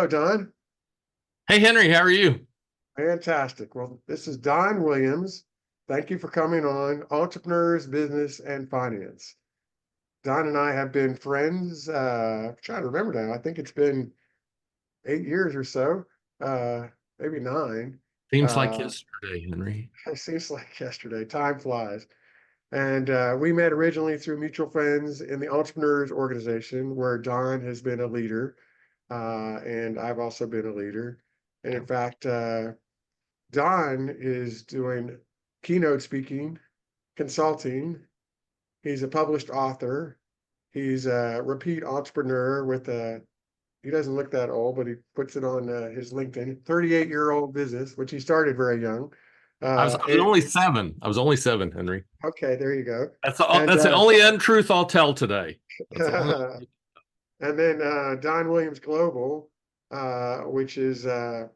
Don. Hey, Henry, how are you? Fantastic. Well, this is Don Williams. Thank you for coming on Entrepreneurs, Business, and Finance. Don and I have been friends. I'm trying to remember now. I think it's been 8 years or so, maybe nine. Seems like Uh, yesterday, Henry. it seems like yesterday. Time flies. And we met originally through mutual friends in the Entrepreneurs Organization, where Don has been a leader, and I've also been a leader. And in fact, Don is doing keynote speaking, consulting. He's a published author. He's a repeat entrepreneur with he doesn't look that old, but he puts it on his LinkedIn, 38-year-old business, which he started very young. I was, I was And only seven. I was only seven, Henry. okay, there you go. And That's the only untruth I'll tell today. That's the only. and then Don Williams Global, which is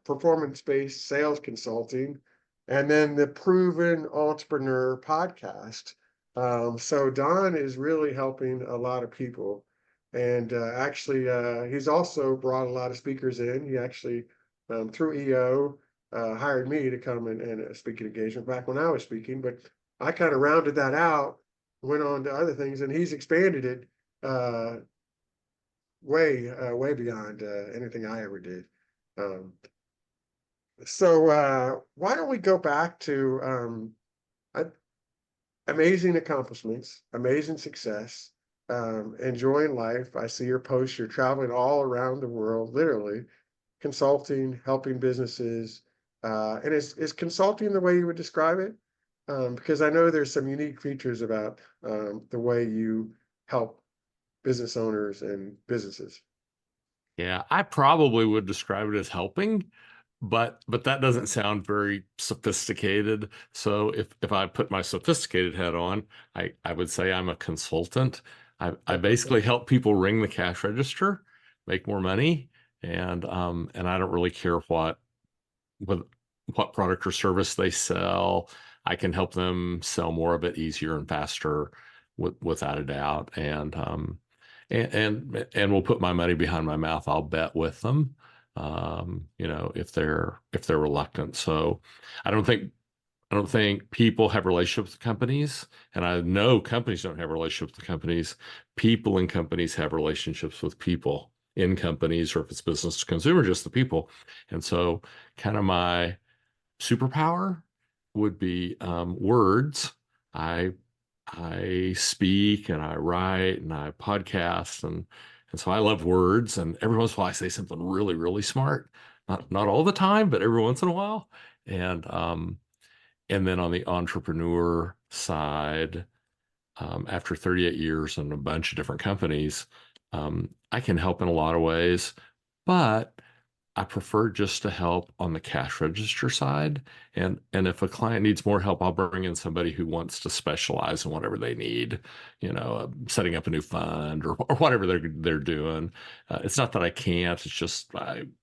performance-based sales consulting, and then the Proven Entrepreneur podcast. So Don is really helping a lot of people, and actually, he's also brought a lot of speakers in. He actually, through EO, hired me to come and a speaking engagement back when I was speaking, but I kind of rounded that out, went on to other things, and he's expanded it. Way beyond anything I ever did. Um, so why don't we go back to uh, amazing accomplishments, amazing success, enjoying life. I see your posts. You're traveling all around the world, literally, consulting, helping businesses. And is consulting the way you would describe it? Because I know there's some unique features about the way you help business owners and businesses. Yeah, I probably would describe it as helping, but that doesn't sound very sophisticated. So if I put my sophisticated hat on, I would say I'm a consultant. I basically help people ring the cash register, make more money, and I don't really care what what product or service they sell. I can help them sell more of it easier and faster, without a doubt. And we'll put my money behind my mouth. I'll bet with them. If they're reluctant. So I don't think I don't think people have relationships with companies, and I know companies don't have relationships with companies. People in companies have relationships with people in companies, or if it's business to consumer, just the people. And so, kind of my superpower would be words. I I speak and I write and I podcast, and so I love words. And every once in a while I say something really, really smart. Not all the time, but every once in a while. And um and then on the entrepreneur side, after 38 years in a bunch of different companies, I can help in a lot of ways, but I prefer just to help on the cash register side. And if a client needs more help, I'll bring in somebody who wants to specialize in whatever they need, setting up a new fund or whatever they're doing. It's not that I can't, it's just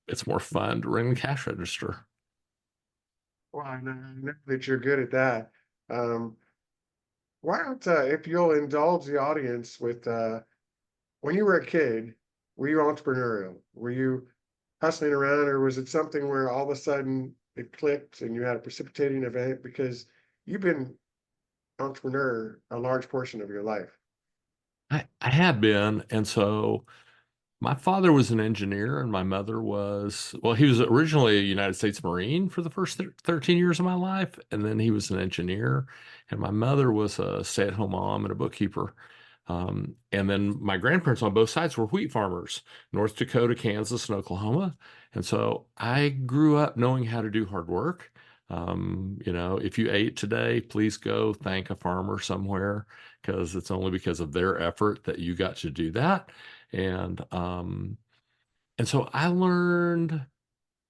it's more fun to ring the cash register. Well, I know that you're good at that. Um, why don't, if you'll indulge the audience with, when you were a kid, were you entrepreneurial? Were you hustling around, or was it something where all of a sudden it clicked and you had a precipitating event? Because you've been entrepreneur a large portion of your life. I had been, and so my father was an engineer, and my mother was, well, he was originally a United States Marine for the first 13 years of my life, and then he was an engineer. And my mother was a stay-at-home mom and a bookkeeper. And then my grandparents on both sides were wheat farmers, North Dakota, Kansas, and Oklahoma. And so I grew up knowing how to do hard work. If you ate today, please go thank a farmer somewhere, because it's only because of their effort that you got to do that. And um, and so I learned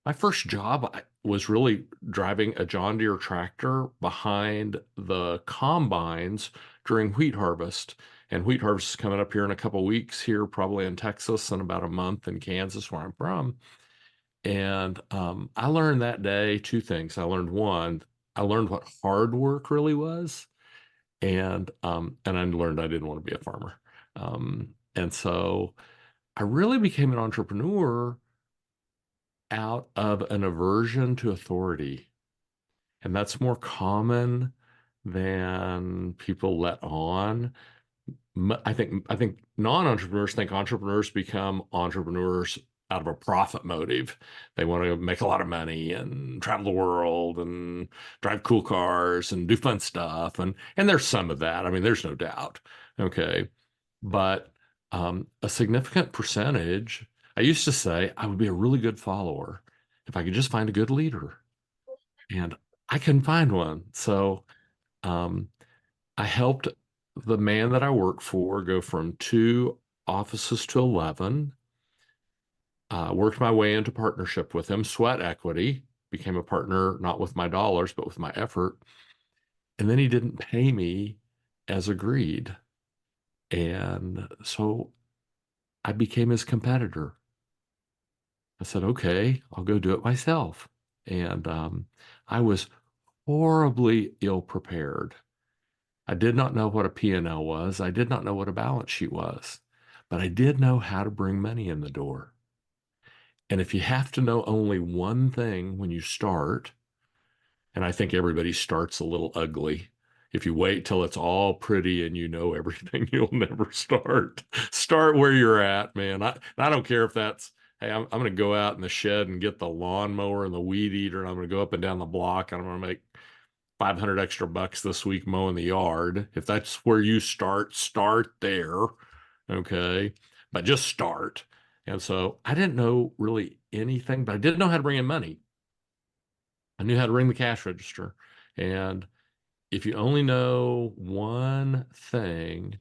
my first job was really driving a John Deere tractor behind the combines during wheat harvest. And wheat harvest is coming up here in a couple weeks here, probably in Texas, and about a month in Kansas, where I'm from. And I learned that day two things. I learned one, I learned what hard work really was, and I learned I didn't want to be a farmer. And so I really became an entrepreneur out of an aversion to authority. And that's more common than people let on. I think non-entrepreneurs think entrepreneurs become entrepreneurs out of a profit motive. They want to make a lot of money and travel the world and drive cool cars and do fun stuff. And there's some of that. I mean, there's no doubt. Okay. But a significant percentage, I used to say I would be a really good follower if I could just find a good leader. And I couldn't find one. So um, I helped the man that I work for go from 2 offices to 11, worked my way into partnership with him, sweat equity, became a partner, not with my dollars, but with my effort. And then he didn't pay me as agreed. And so I became his competitor. I said, okay, I'll go do it myself. And I was horribly ill prepared. I did not know what a P&L was. I did not know what a balance sheet was, but I did know how to bring money in the door. And if you have to know only one thing when you start, and I think everybody starts a little ugly. If you wait till it's all pretty and you know everything, you'll never start. Start where you're at, man. I don't care if that's, hey, I'm going to go out in the shed and get the lawnmower and the weed eater, and I'm going to go up and down the block, and I'm going to make 500 extra bucks this week mowing the yard. If that's where you start, start there. Okay. But just start. And so I didn't know really anything, but I did know how to bring in money. I knew how to ring the cash register. And if you only know one thing,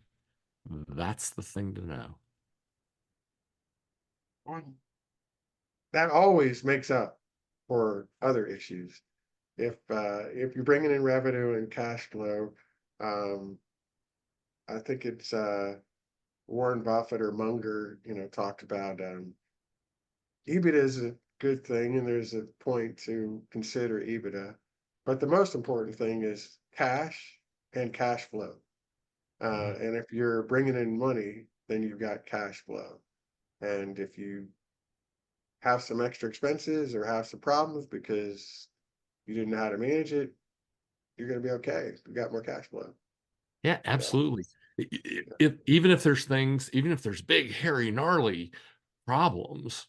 that's the thing to know. That always makes up for other issues. If you're bringing in revenue and cash flow, um, I think it's Warren Buffett or Munger, talked about EBITDA is a good thing, and there's a point to consider EBITDA. But the most important thing is cash and cash flow. And if you're bringing in money, then you've got cash flow. And if you have some extra expenses or have some problems because you didn't know how to manage it, you're going to be okay. You got more cash flow. Yeah, So, absolutely. yeah. Even if there's things, even if there's big, hairy, gnarly problems,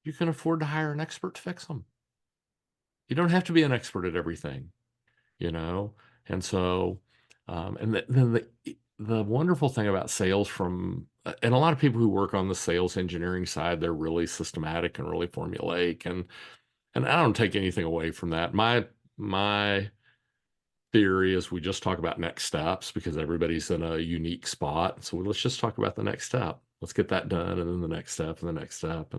you can afford to hire an expert to fix them. You don't have to be an expert at everything, you know? And so, then the wonderful thing about sales and a lot of people who work on the sales engineering side, they're really systematic and really formulaic. And I don't take anything away from that. My theory is we just talk about next steps because everybody's in a unique spot. So let's just talk about the next step. Let's get that done, and then the next step, and the next step.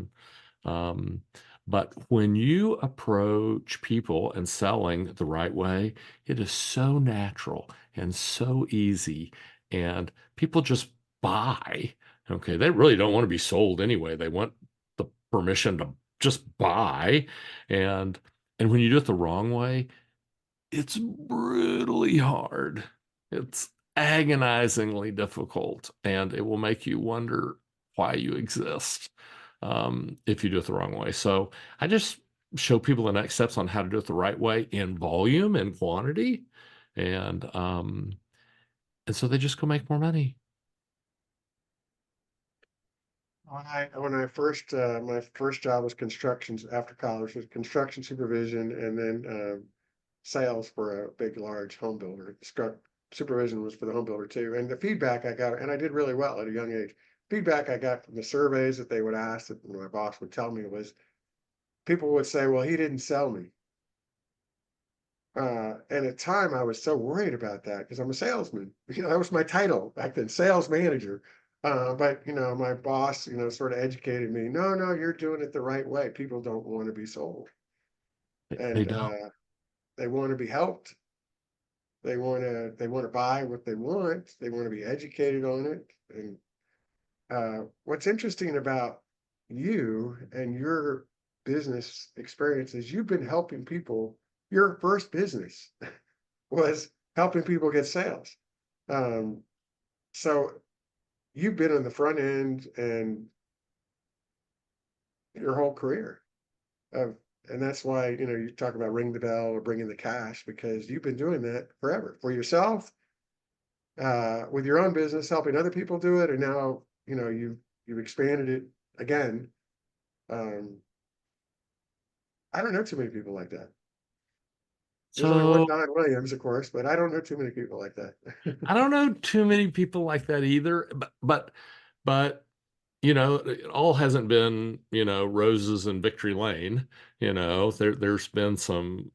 Um, but when you approach people and selling the right way, it is so natural and so easy, and people just buy. Okay, they really don't want to be sold anyway. They want the permission to just buy, and and when you do it the wrong way, it's brutally hard. It's agonizingly difficult, and it will make you wonder why you exist if you do it the wrong way. So I just show people the next steps on how to do it the right way in volume and quantity, and um, and so they just go make more money. When I first my first job was constructions after college was construction supervision, and then sales for a big large home builder. Supervision was for the home builder too. And the feedback I got, and I did really well at a young age. Feedback I got from the surveys that they would ask, that my boss would tell me, was people would say, "Well, he didn't sell me." And at the time, I was so worried about that because I'm a salesman. That was my title back then, sales manager. But my boss, sort of educated me. No, no, you're doing it the right way. People don't want to be sold, They and don't. they want to be helped. They want to buy what they want. They want to be educated on it. And what's interesting about you and your business experience is you've been helping people. Your first business was helping people get sales. Um, so you've been on the front end and your whole career. of, and that's why, you talk about ring the bell or bringing the cash, because you've been doing that forever for yourself, with your own business, helping other people do it. And now, you've expanded it again. Um, I don't know too many people like that. There's only one So Don Williams, of course, but I don't know too many people like that. I don't know too many people like that either, but it all hasn't been, roses and victory lane. There's been some,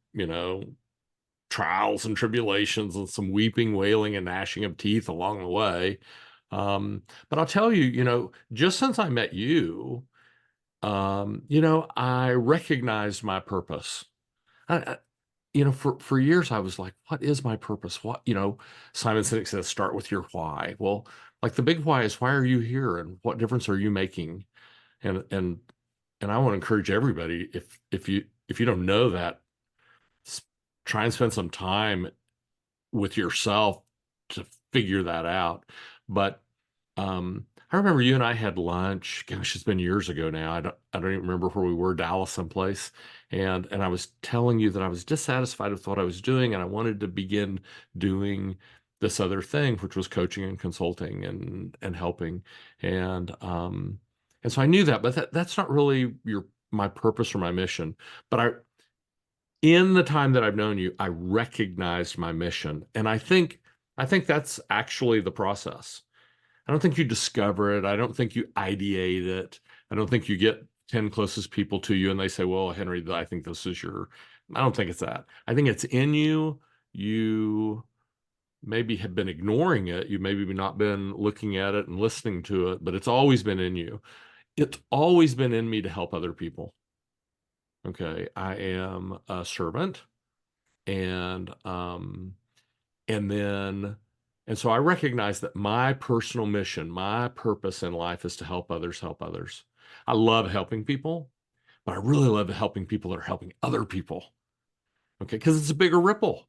trials and tribulations and some weeping, wailing, and gnashing of teeth along the way. But I'll tell you, just since I met you, I recognized my purpose. For years I was like, what is my purpose? Simon Sinek says, start with your why. Well, like the big why is, why are you here and what difference are you making? And and I want to encourage everybody, if you don't know that, s- try and spend some time with yourself to figure that out. But I remember you and I had lunch. Gosh, it's been years ago now. I don't even remember where we were, Dallas someplace. And I was telling you that I was dissatisfied with what I was doing, and I wanted to begin doing this other thing, which was coaching and consulting and helping. And and so I knew that, but that's not really my purpose or my mission. But in the time that I've known you, I recognized my mission. And I think that's actually the process. I don't think you discover it. I don't think you ideate it. I don't think you get 10 closest people to you and they say, well, Henry, I think this is I don't think it's that. I think it's in you. You maybe have been ignoring it. You maybe not been looking at it and listening to it, but it's always been in you. It's always been in me to help other people. Okay. I am a servant, and and then and so I recognize that my personal mission, my purpose in life is to help others help others. I love helping people, but I really love helping people that are helping other people. Okay, because it's a bigger ripple,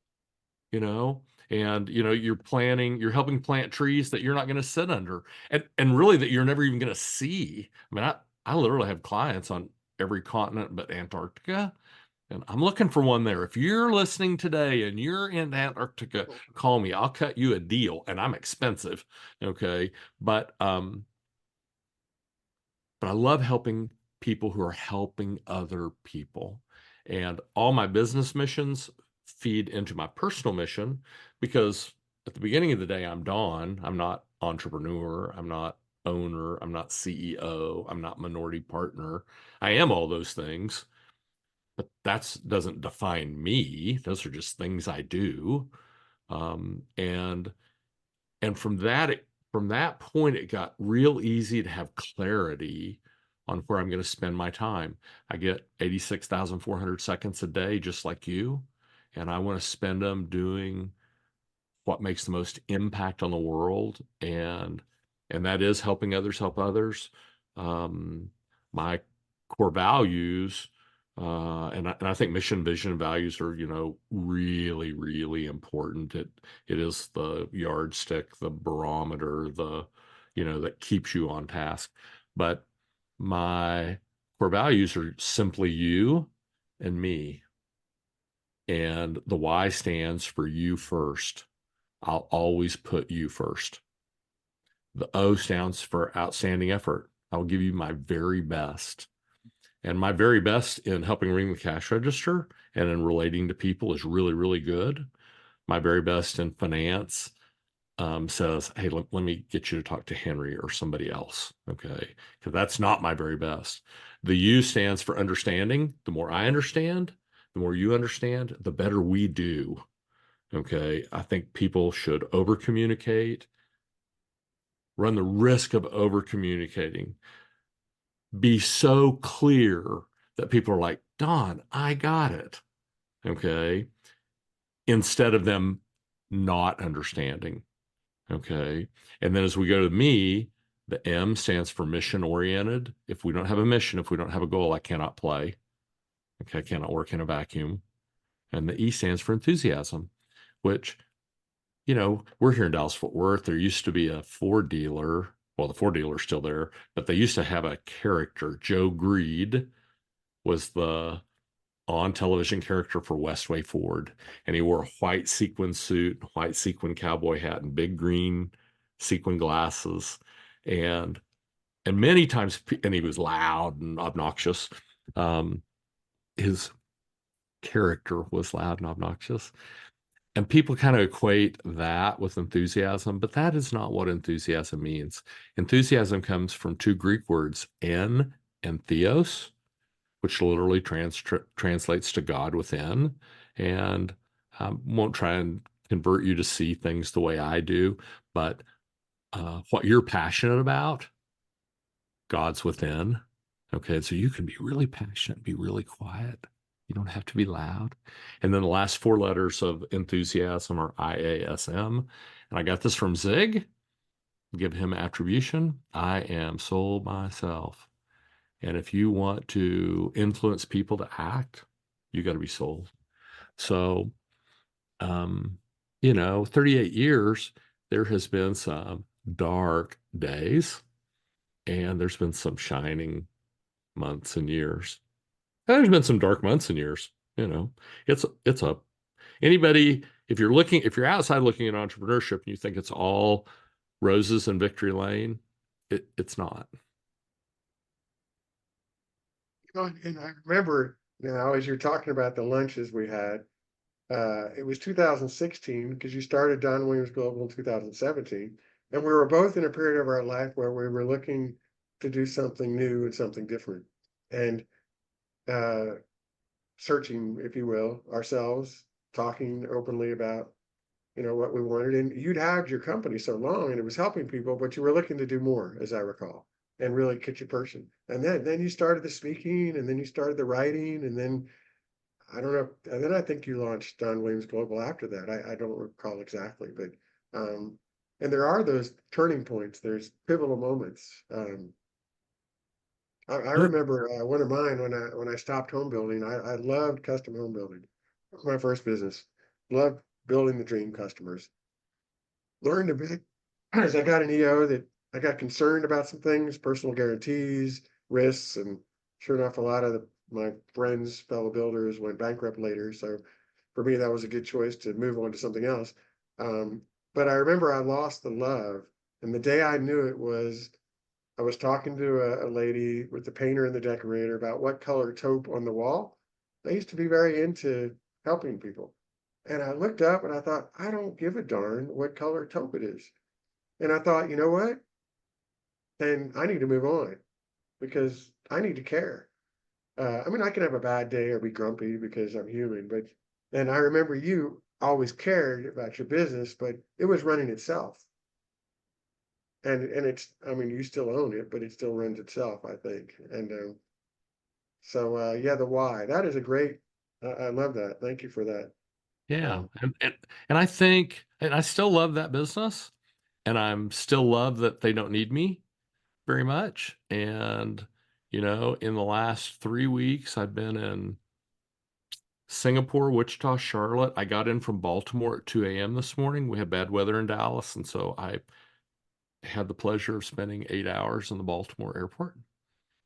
you know and you're helping plant trees that you're not going to sit under, and really that you're never even going to see. I mean, I literally have clients on every continent but Antarctica. And I'm looking for one there. If you're listening today and you're in Antarctica, call me. I'll cut you a deal, and I'm expensive. Okay. But I love helping people who are helping other people. And all my business missions feed into my personal mission, because at the beginning of the day, I'm Don. I'm not entrepreneur. I'm not owner. I'm not CEO. I'm not minority partner. I am all those things, but that doesn't define me. Those are just things I do. And from that point, it got real easy to have clarity on where I'm going to spend my time. I get 86,400 seconds a day, just like you, and I want to spend them doing what makes the most impact on the world, and that is helping others help others. My core values, and I think mission, vision, and values are, really, really important. It is the yardstick, the barometer, that keeps you on task. But my core values are simply you and me, and the Y stands for you first. I'll always put you first. The O stands for outstanding effort. I'll give you my very best. And my very best in helping ring the cash register and in relating to people is really, really good. My very best in finance says, hey, let me get you to talk to Henry or somebody else. Okay. Because that's not my very best. The U stands for understanding. The more I understand, the more you understand, the better we do. Okay. I think people should over communicate, run the risk of over communicating, be so clear that people are like, Don, I got it. Okay. Instead of them not understanding. Okay. And then as we go to me, the M stands for mission oriented. If we don't have a mission, if we don't have a goal, I cannot play. Okay. I cannot work in a vacuum. And the E stands for enthusiasm, which, we're here in Dallas Fort Worth. There used to be a Ford dealer. Well, the Ford dealer's still there, but they used to have a character, Joe Greed, was the on television character for Westway Ford. And he wore a white sequin suit, white sequin cowboy hat, and big green sequin glasses. And many times, and he was loud and obnoxious. Um, his character was loud and obnoxious. And people kind of equate that with enthusiasm, but that is not what enthusiasm means. Enthusiasm comes from two Greek words, en and theos, which literally translates to God within. And won't try and convert you to see things the way I do, but what you're passionate about, God's within. Okay, so you can be really passionate, be really quiet. You don't have to be loud. And then the last four letters of enthusiasm are IASM. And I got this from Zig. Give him attribution. I am soul myself. And if you want to influence people to act, you got to be sold. So, um, 38 years, there has been some dark days and there's been some shining months and years. And there's been some dark months and years. It's a anybody, if you're outside looking at entrepreneurship and you think it's all roses and victory lane, it's not. And I remember now, as you're talking about the lunches we had, it was 2016 because you started Don Williams Global in 2017, and we were both in a period of our life where we were looking to do something new and something different, and uh, searching, if you will, ourselves, talking openly about what we wanted. And you'd had your company so long, and it was helping people, but you were looking to do more, as I recall, and really catch a person. And then you started the speaking, and then you started the writing, and then I don't know. And then I think you launched Don Williams Global after that. I don't recall exactly, but and there are those turning points. There's pivotal moments. I remember one of mine when I stopped home building. I loved custom home building. It was my first business. Loved building the dream customers. Learned a bit as I got an EO that I got concerned about some things, personal guarantees, risks, and sure enough, a lot of my friends, fellow builders, went bankrupt later. So for me, that was a good choice to move on to something else. But I remember I lost the love, and the day I knew it was I was talking to a lady with the painter and the decorator about what color taupe on the wall. They used to be very into helping people. And I looked up and I thought, I don't give a darn what color taupe it is. And I thought, you know what? Then I need to move on because I need to care. I mean, I can have a bad day or be grumpy because I'm human, but and I remember you always cared about your business, but it was running itself. And it's, I mean, you still own it, but it still runs itself, I think. And yeah, the why. That is a great, I love that. Thank you for that. Yeah. Um, And I think, and I still love that business and I'm still love that they don't need me very much. And, in the last 3 weeks, I've been in Singapore, Wichita, Charlotte. I got in from Baltimore at 2 a.m. this morning. We had bad weather in Dallas. And so I had the pleasure of spending 8 hours in the Baltimore airport.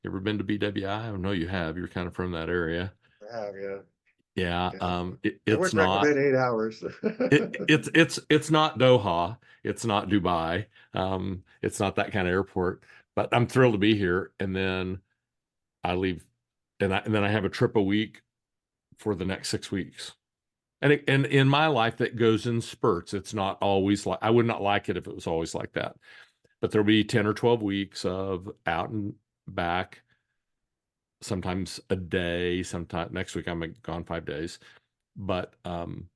You ever been to BWI? I know you have. You're kind of from that area. I have, yeah, Yeah. yeah. I It's wouldn't not. recommend 8 hours. It's not Doha. It's not Dubai. It's not that kind of airport. But I'm thrilled to be here. And then I leave, and then I have a trip a week for the next 6 weeks. And in my life, that goes in spurts. It's not always like I would not like it if it was always like that. But there'll be 10 or 12 weeks of out and back, sometimes a day. Sometime next week I'm gone 5 days. But and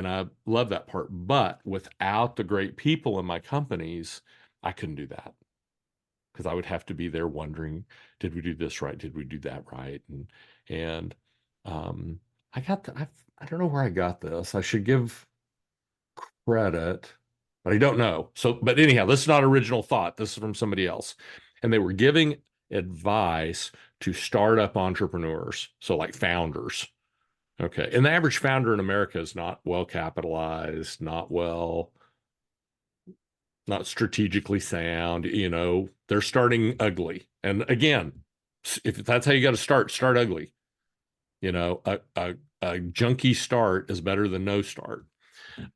I love that part. But without the great people in my companies, I couldn't do that because I would have to be there wondering, did we do this right? Did we do that right? And um, I don't know where I got this. I should give credit, but I don't know. So, but anyhow, this is not original thought. This is from somebody else, and they were giving advice to startup entrepreneurs, so like founders. Okay. And the average founder in America is not well capitalized, not strategically sound. They're starting ugly. And again, if that's how you got to start ugly. You know, a junky start is better than no start.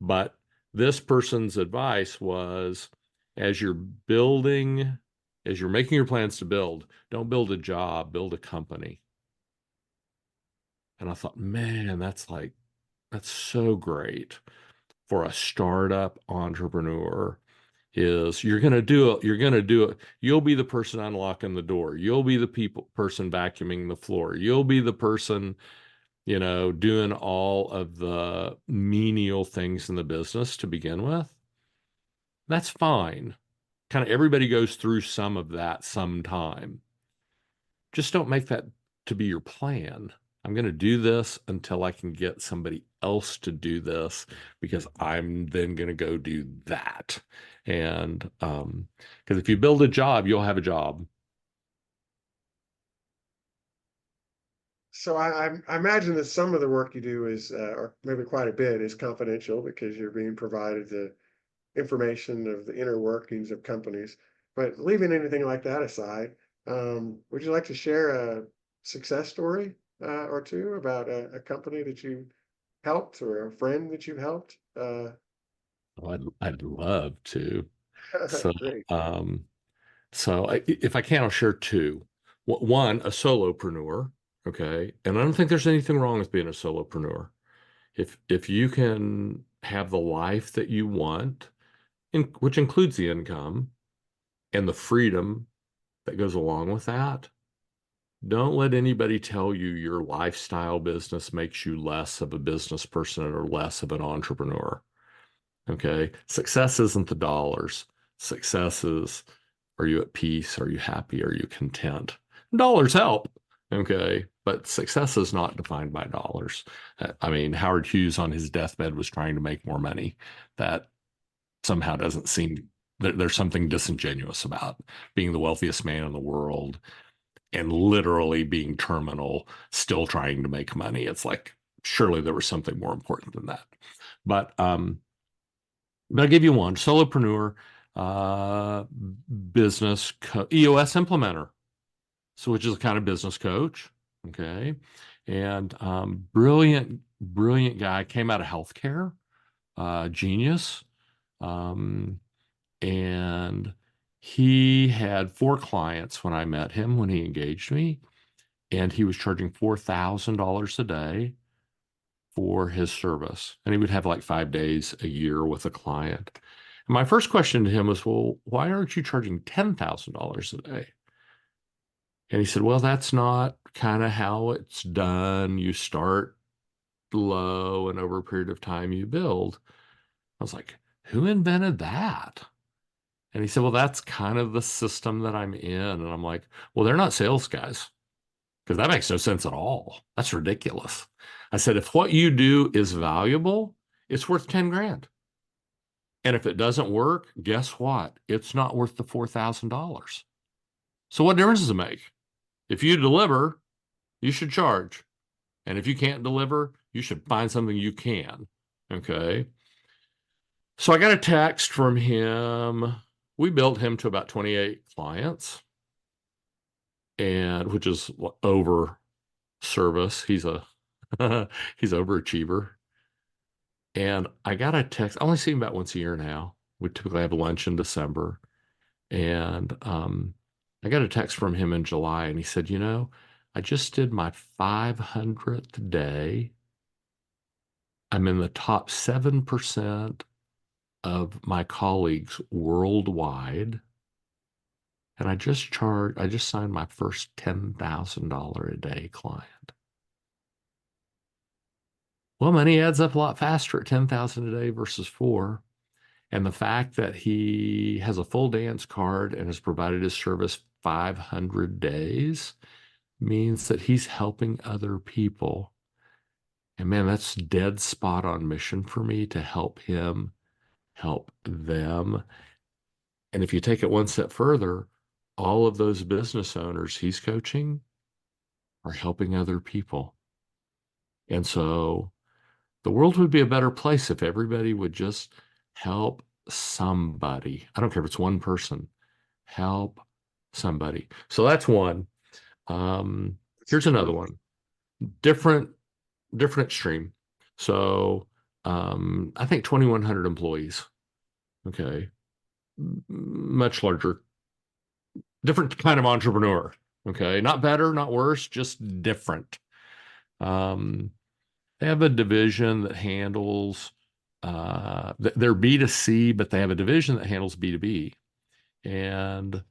But this person's advice was, as you're building, as you're making your plans to build, don't build a job, build a company. And I thought, man, that's so great for a startup entrepreneur. Is you're going to do it, you're going to do it. You'll be the person unlocking the door. You'll be the person vacuuming the floor. You'll be the person, doing all of the menial things in the business to begin with. That's fine. Kind of everybody goes through some of that sometime. Just don't make that to be your plan. I'm going to do this until I can get somebody else to do this because I'm then going to go do that. And because if you build a job, you'll have a job. So I imagine that some of the work you do is, or maybe quite a bit, is confidential because you're being provided the information of the inner workings of companies. But leaving anything like that aside, would you like to share a success story or two about a company that you helped or a friend that you helped? Oh, I'd love to. So, Great. um, if I can, I'll share two. One, a solopreneur. Okay. And I don't think there's anything wrong with being a solopreneur. If you can have the life that you want, which includes the income and the freedom that goes along with that, don't let anybody tell you your lifestyle business makes you less of a business person or less of an entrepreneur. Okay. Success isn't the dollars. Success is, are you at peace? Are you happy? Are you content? Dollars help. Okay. But success is not defined by dollars. I mean, Howard Hughes on his deathbed was trying to make more money. That somehow doesn't seem, there's something disingenuous about being the wealthiest man in the world and literally being terminal, still trying to make money. It's like, surely there was something more important than that. But but I'll give you one solopreneur, uh, EOS implementer. So, which is a kind of business coach. Okay. And brilliant guy, came out of healthcare, genius. Um, and he had four clients when I met him, when he engaged me, and he was charging $4,000 a day for his service. And he would have like 5 days a year with a client. And my first question to him was, well, why aren't you charging $10,000 a day? And he said, well, that's not kind of how it's done. You start low and over a period of time you build. I was like, who invented that? And he said, well, that's kind of the system that I'm in. And I'm like, well, they're not sales guys because that makes no sense at all. That's ridiculous. I said, if what you do is valuable, it's worth 10 grand. And if it doesn't work, guess what? It's not worth the $4,000. So what difference does it make? If you deliver, you should charge. And if you can't deliver, you should find something you can. Okay. So I got a text from him. We built him to about 28 clients, and which is over service. He's a he's overachiever. And I got a text. I only see him about once a year now. We typically have lunch in December. And I got a text from him in July, and he said, I just did my 500th day. I'm in the top 7% of my colleagues worldwide. And I just signed my first $10,000 a day client. Well, money adds up a lot faster at 10,000 a day versus four. And the fact that he has a full dance card and has provided his service 500 days means that he's helping other people. And man, that's dead spot on mission for me to help him help them. And if you take it one step further, all of those business owners he's coaching are helping other people. And so the world would be a better place if everybody would just help somebody. I don't care if it's one person, help somebody. So that's one. It's Here's another terrific. one. different different extreme. So I think 2,100 employees. Okay, much larger, different kind of entrepreneur. Okay, not better, not worse, just different. Um, they have a division that handles they're B2C, but they have a division that handles B2B. And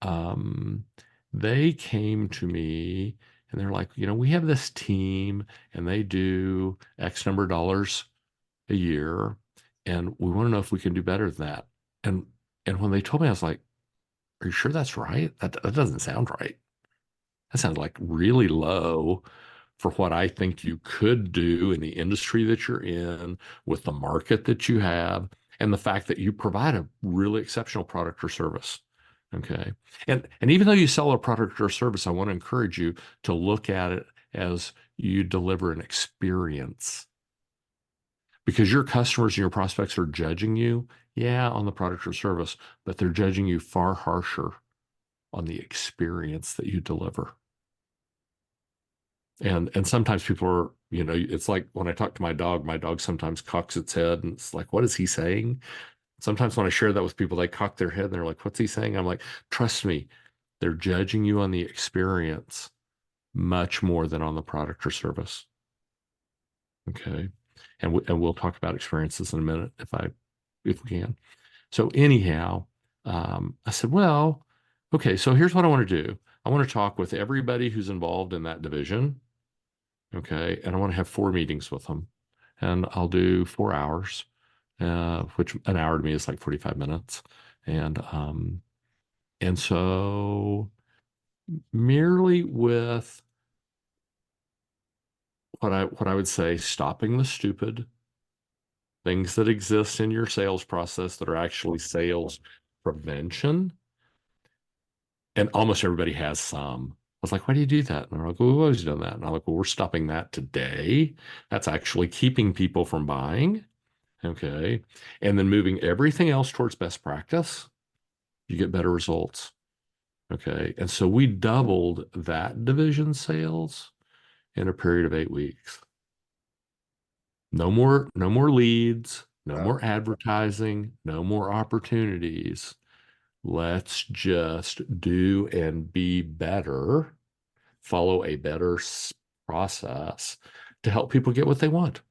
um, they came to me and they're like, we have this team and they do X number of dollars a year, and we want to know if we can do better than that. And and when they told me, I was like, "Are you sure that's right? That doesn't sound right. That sounds like really low for what I think you could do in the industry that you're in, with the market that you have, and the fact that you provide a really exceptional product or service." Okay. And even though you sell a product or service, I want to encourage you to look at it as you deliver an experience, because your customers and your prospects are judging you, yeah, on the product or service, but they're judging you far harsher on the experience that you deliver. And sometimes people are, it's like when I talk to my dog sometimes cocks its head and it's like, what is he saying? Sometimes when I share that with people, they cock their head and they're like, what's he saying? I'm like, trust me, they're judging you on the experience much more than on the product or service. Okay. And we'll talk about experiences in a minute if we can. So anyhow, I said, well, okay, so here's what I want to do. I want to talk with everybody who's involved in that division. Okay. And I want to have 4 meetings with them. And I'll do 4 hours, which an hour to me is like 45 minutes. And so merely with what I would say, stopping the stupid things that exist in your sales process that are actually sales prevention. And almost everybody has some. I was like, why do you do that? And they're like, well, we've always done that. And I'm like, well, we're stopping that today. That's actually keeping people from buying. Okay. And then moving everything else towards best practice, you get better results. Okay. And so we doubled that division sales in a period of 8 weeks. No more leads, no Wow. more advertising, no more opportunities. Let's just do and be better, follow a better process to help people get what they want.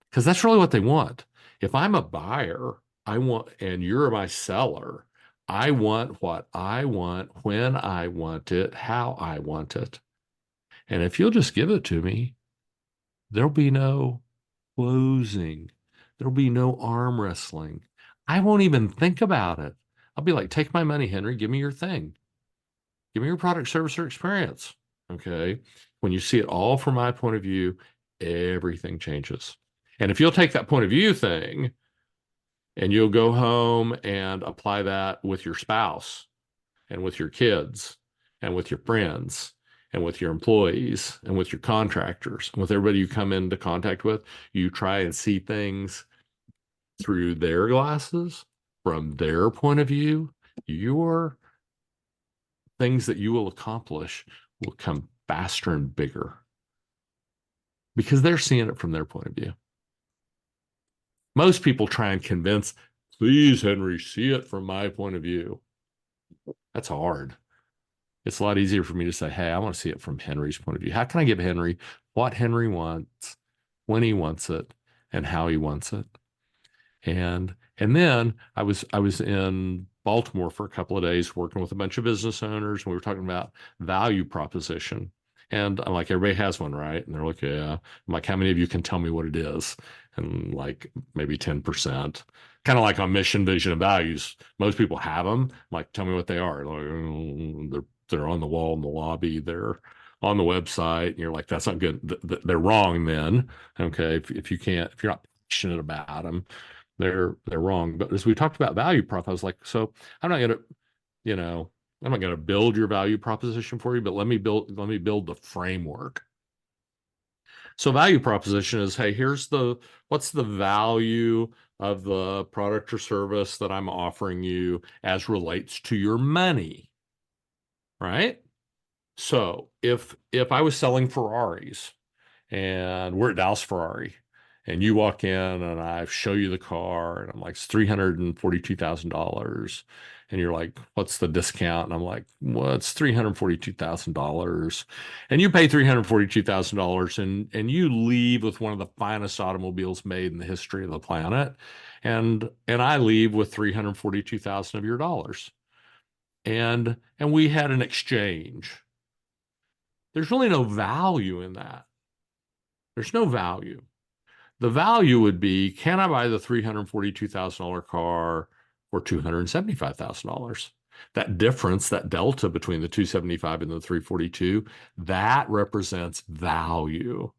Because that's really what they want. If I'm a buyer, I want, and you're my seller, I want what I want, when I want it, how I want it. And if you'll just give it to me, there'll be no closing. There'll be no arm wrestling. I won't even think about it. I'll be like, take my money, Henry. Give me your thing. Give me your product, service, or experience. Okay. When you see it all from my point of view, everything changes. And if you'll take that point of view thing and you'll go home and apply that with your spouse and with your kids and with your friends and with your employees and with your contractors and with everybody you come into contact with, you try and see things through their glasses, from their point of view, your things that you will accomplish will come faster and bigger because they're seeing it from their point of view. Most people try and convince, please, Henry, see it from my point of view. That's hard. It's a lot easier for me to say, hey, I want to see it from Henry's point of view. How can I give Henry what Henry wants, when he wants it, and how he wants it? And then I was in Baltimore for a couple of days working with a bunch of business owners, and we were talking about value proposition. And I'm like, everybody has one, right? And they're like, yeah. I'm like, how many of you can tell me what it is? And like maybe 10%. Kind of like on mission, vision, and values. Most people have them. I'm like, tell me what they are. Like, they're on the wall in the lobby. They're on the website. And you're like, that's not good. They're wrong then. Okay. If you can't, if you're not passionate about them, they're wrong. But as we talked about value prop, I was like, so I'm not gonna, you know, I'm not gonna build your value proposition for you, but let me build the framework. So value proposition is, hey, here's the what's the value of the product or service that I'm offering you as relates to your money, right? So if I was selling Ferraris and we're at Dallas Ferrari and you walk in and I show you the car and I'm like, it's $342,000. And you're like, what's the discount? And I'm like, well, it's $342,000. And you pay $342,000 and you leave with one of the finest automobiles made in the history of the planet. And I leave with 342,000 of your dollars. And we had an exchange. There's really no value in that. There's no value. The value would be, can I buy the $342,000 car for $275,000? That difference, that delta between the 275 and the 342, that represents value.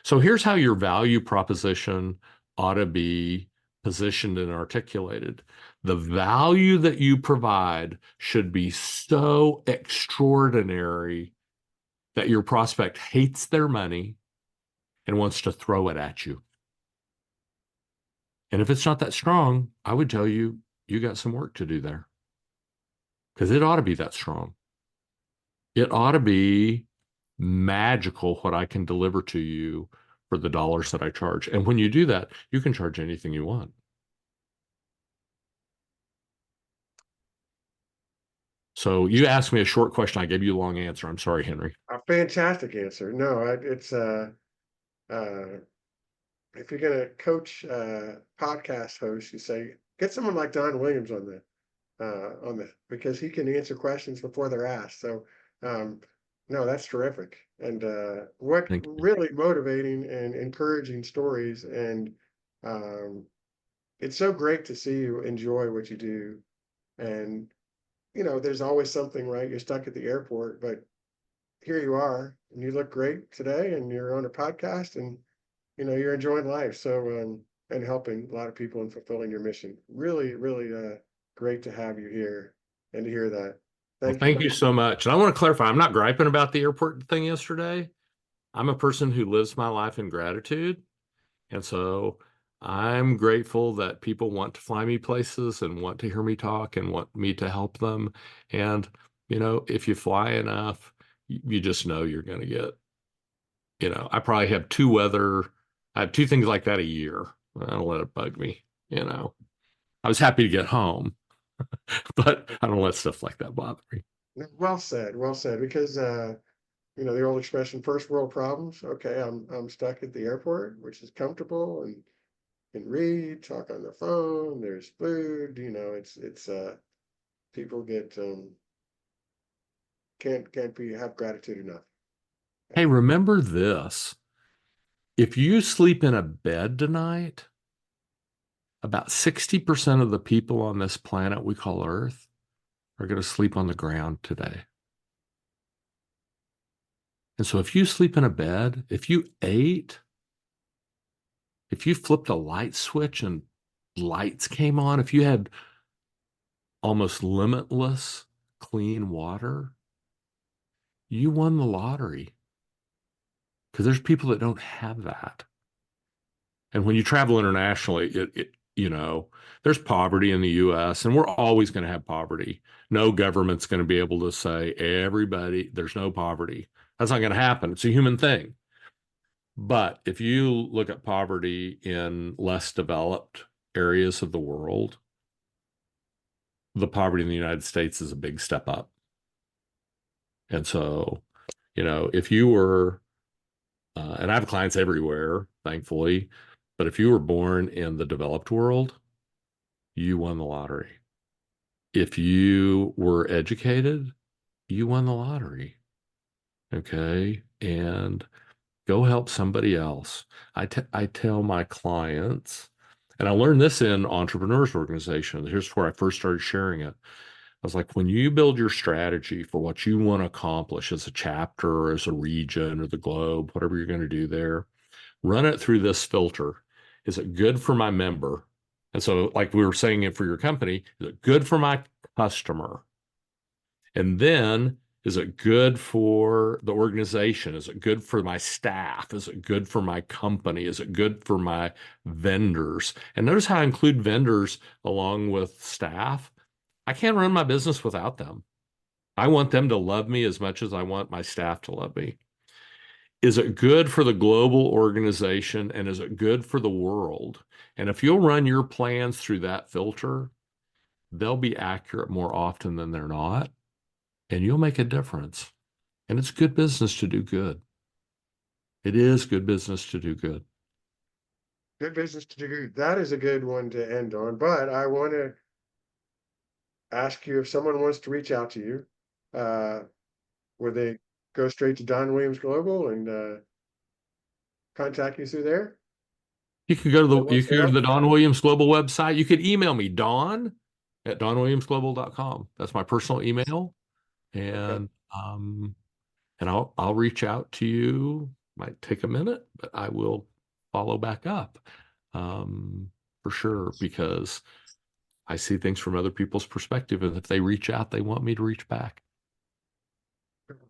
So here's how your value proposition ought to be positioned and articulated. The value that you provide should be so extraordinary that your prospect hates their money and wants to throw it at you. And if it's not that strong, I would tell you, you got some work to do there because it ought to be that strong. It ought to be magical what I can deliver to you for the dollars that I charge. And when you do that, you can charge anything you want. So you asked me a short question. I gave you a long answer. I'm sorry, Henry. A fantastic answer. No, it's uh, if you're gonna coach podcast hosts, you say get someone like Don Williams on the because he can answer questions before they're asked. So no, that's terrific. And what Thank you. really motivating and encouraging stories. And um, it's so great to see you enjoy what you do. And there's always something, right? You're stuck at the airport, but here you are, and you look great today, and you're on a podcast, and you're enjoying life. So and helping a lot of people and fulfilling your mission. Really, really great to have you here and to hear that. Well, Thank you. thank you so much. And I want to clarify, I'm not griping about the airport thing yesterday. I'm a person who lives my life in gratitude. And so I'm grateful that people want to fly me places and want to hear me talk and want me to help them. And, if you fly enough, you just know you're going to get, I probably have I have two things like that a year. I don't let it bug me, I was happy to get home, but I don't let stuff like that bother me. Well said, well said. Because the old expression, first world problems. Okay, I'm stuck at the airport, which is comfortable and can read, talk on the phone. There's food. It's people get can't be have gratitude enough. Hey, remember this. If you sleep in a bed tonight, about 60% of the people on this planet we call Earth are going to sleep on the ground today. And so if you sleep in a bed, if you ate, if you flipped a light switch and lights came on, if you had almost limitless clean water, you won the lottery. Because there's people that don't have that. And when you travel internationally, there's poverty in the US, and we're always going to have poverty. No government's going to be able to say, everybody, there's no poverty. That's not going to happen. It's a human thing. But if you look at poverty in less developed areas of the world, the poverty in the United States is a big step up. And so, if you were, and I have clients everywhere, thankfully, but if you were born in the developed world, you won the lottery. If you were educated, you won the lottery. Okay. And go help somebody else. I tell my clients, and I learned this in entrepreneurs organizations. Here's where I first started sharing it. I was like, when you build your strategy for what you want to accomplish as a chapter or as a region or the globe, whatever you're going to do there, run it through this filter. Is it good for my member? And so, like we were saying it for your company, is it good for my customer? And then, is it good for the organization? Is it good for my staff? Is it good for my company? Is it good for my vendors? And notice how I include vendors along with staff. I can't run my business without them. I want them to love me as much as I want my staff to love me. Is it good for the global organization and is it good for the world? And if you'll run your plans through that filter, they'll be accurate more often than they're not, and you'll make a difference. And it's good business to do good. It is good business to do good. Good business to do. That is a good one to end on. But I want to ask you if someone wants to reach out to you, uh, would they go straight to Don Williams Global and contact you through there? That You wants to can go to help? the Don Williams Global website. You could email me, don@donwilliamsglobal.com. That's my personal email. Okay. And I'll reach out to you. Might take a minute, but I will follow back up. For sure, because I see things from other people's perspective. And if they reach out, they want me to reach back.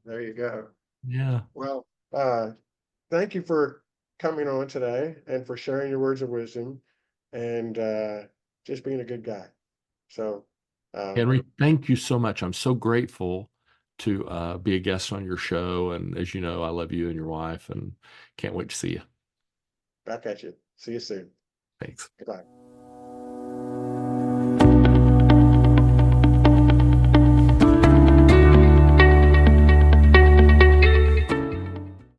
There you go. Yeah. Well, thank you for coming on today and for sharing your words of wisdom and just being a good guy. So, um, Henry, thank you so much. I'm so grateful to be a guest on your show. And as you know, I love you and your wife and can't wait to see you. back at you. See you soon. Thanks. Goodbye.